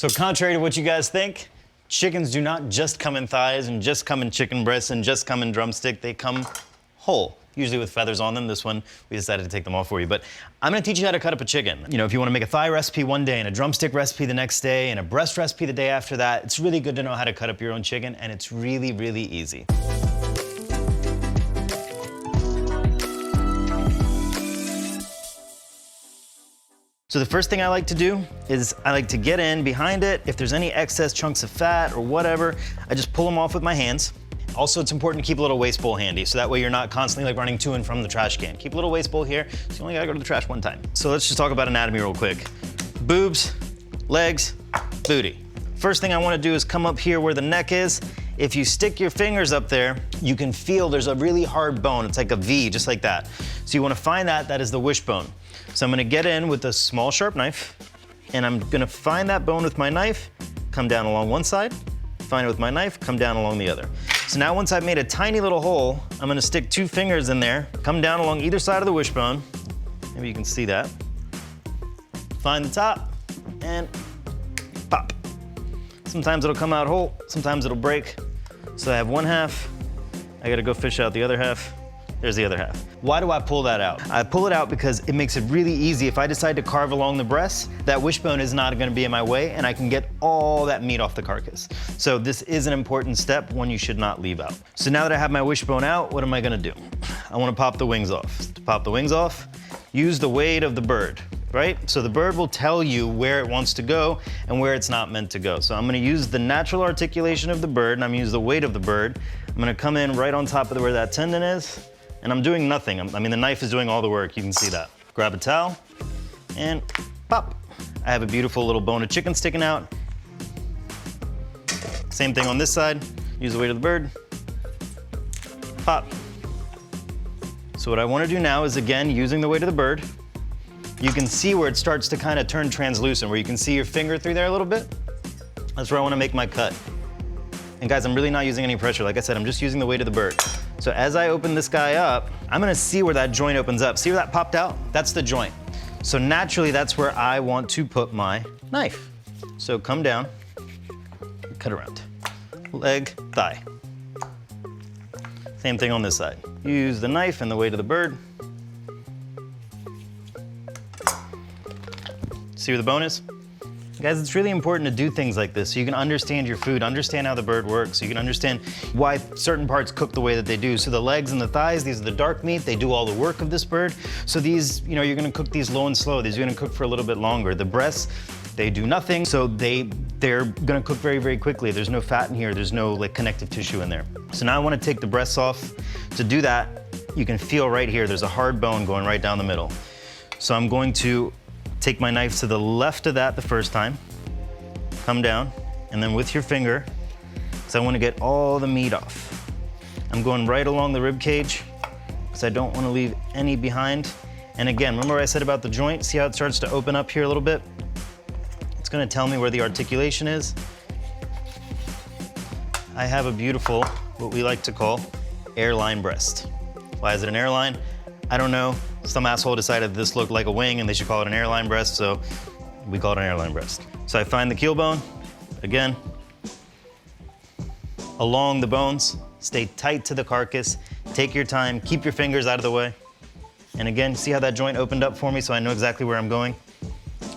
So contrary to what you guys think, chickens do not just come in thighs and just come in chicken breasts and just come in drumstick. They come whole, usually with feathers on them. This one, we decided to take them off for you. But I'm gonna teach you how to cut up a chicken. You know, if you wanna make a thigh recipe one day and a drumstick recipe the next day and a breast recipe the day after that, it's really good to know how to cut up your own chicken, and it's really, really easy. So the first thing I like to do is I like to get in behind it. If there's any excess chunks of fat or whatever, I just pull them off with my hands. Also, it's important to keep a little waste bowl handy, so that way you're not constantly like running to and from the trash can. Keep a little waste bowl here, so you only gotta go to the trash one time. So let's just talk about anatomy real quick. Boobs, legs, booty. First thing I wanna do is come up here where the neck is. If you stick your fingers up there, you can feel there's a really hard bone. It's like a V, just like that. So you wanna find that is the wishbone. So I'm gonna get in with a small sharp knife, and I'm gonna find that bone with my knife, come down along one side, find it with my knife, come down along the other. So now once I've made a tiny little hole, I'm gonna stick 2 fingers in there, come down along either side of the wishbone. Maybe you can see that. Find the top, and pop. Sometimes it'll come out whole, sometimes it'll break. So I have one half, I gotta go fish out the other half. There's the other half. Why do I pull that out? I pull it out because it makes it really easy. If I decide to carve along the breast, that wishbone is not gonna be in my way, and I can get all that meat off the carcass. So this is an important step, one you should not leave out. So now that I have my wishbone out, what am I gonna do? I wanna pop the wings off. To pop the wings off, use the weight of the bird, right? So the bird will tell you where it wants to go and where it's not meant to go. So I'm gonna use the natural articulation of the bird, and I'm gonna use the weight of the bird. I'm gonna come in right on top of where that tendon is, and I'm doing nothing. I mean, the knife is doing all the work, you can see that. Grab a towel, and pop. I have a beautiful little bone of chicken sticking out. Same thing on this side, use the weight of the bird, pop. So what I wanna do now is, again, using the weight of the bird, you can see where it starts to kind of turn translucent, where you can see your finger through there a little bit. That's where I wanna make my cut. And guys, I'm really not using any pressure. Like I said, I'm just using the weight of the bird. So as I open this guy up, I'm gonna see where that joint opens up. See where that popped out? That's the joint. So naturally, that's where I want to put my knife. So come down, cut around. Leg, thigh. Same thing on this side. Use the knife and the weight of the bird. See where the bone is? Guys, it's really important to do things like this so you can understand your food, understand how the bird works, so you can understand why certain parts cook the way that they do. So the legs and the thighs, these are the dark meat, they do all the work of this bird. So these, you know, you're gonna cook these low and slow. These are gonna cook for a little bit longer. The breasts, they do nothing, so they're gonna cook very, very quickly. There's no fat in here, there's no like connective tissue in there. So now I wanna take the breasts off. To do that, you can feel right here, there's a hard bone going right down the middle. So I'm going to take my knife to the left of that the first time, come down, and then with your finger, because I want to get all the meat off. I'm going right along the rib cage, because I don't want to leave any behind. And again, remember what I said about the joint? See how it starts to open up here a little bit? It's going to tell me where the articulation is. I have a beautiful, what we like to call, airline breast. Why is it an airline? I don't know. Some asshole decided this looked like a wing and they should call it an airline breast, so we call it an airline breast. So I find the keel bone, again, along the bones, stay tight to the carcass, take your time, keep your fingers out of the way. And again, see how that joint opened up for me so I know exactly where I'm going?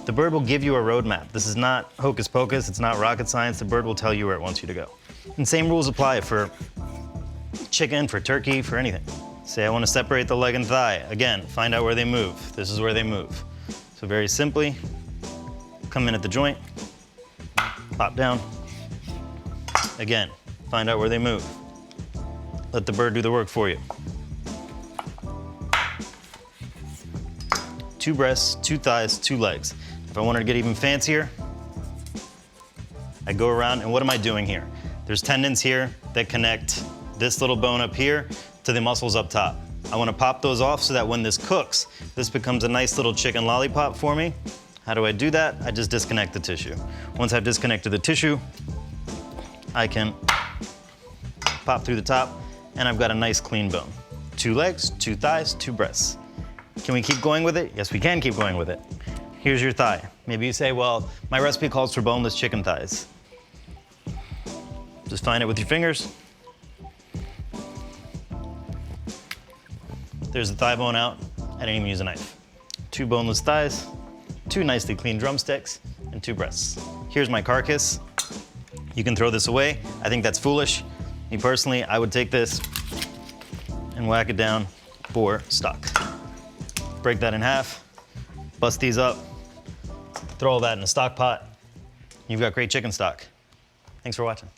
The bird will give you a roadmap. This is not hocus pocus, it's not rocket science. The bird will tell you where it wants you to go. And same rules apply for chicken, for turkey, for anything. Say I want to separate the leg and thigh. Again, find out where they move. This is where they move. So very simply, come in at the joint, pop down. Again, find out where they move. Let the bird do the work for you. 2 breasts, 2 thighs, 2 legs. If I wanted to get even fancier, I go around, and what am I doing here? There's tendons here that connect this little bone up here to the muscles up top. I wanna pop those off so that when this cooks, this becomes a nice little chicken lollipop for me. How do I do that? I just disconnect the tissue. Once I've disconnected the tissue, I can pop through the top, and I've got a nice clean bone. 2 legs, 2 thighs, 2 breasts. Can we keep going with it? Yes, we can keep going with it. here's your thigh. Maybe you say, well, my recipe calls for boneless chicken thighs. Just find it with your fingers. There's the thigh bone out. I didn't even use a knife. 2 boneless thighs, 2 nicely clean drumsticks, and 2 breasts. Here's my carcass. You can throw this away. I think that's foolish. Me personally, I would take this and whack it down for stock. Break that in half, bust these up, throw all that in a stock pot. You've got great chicken stock. Thanks for watching.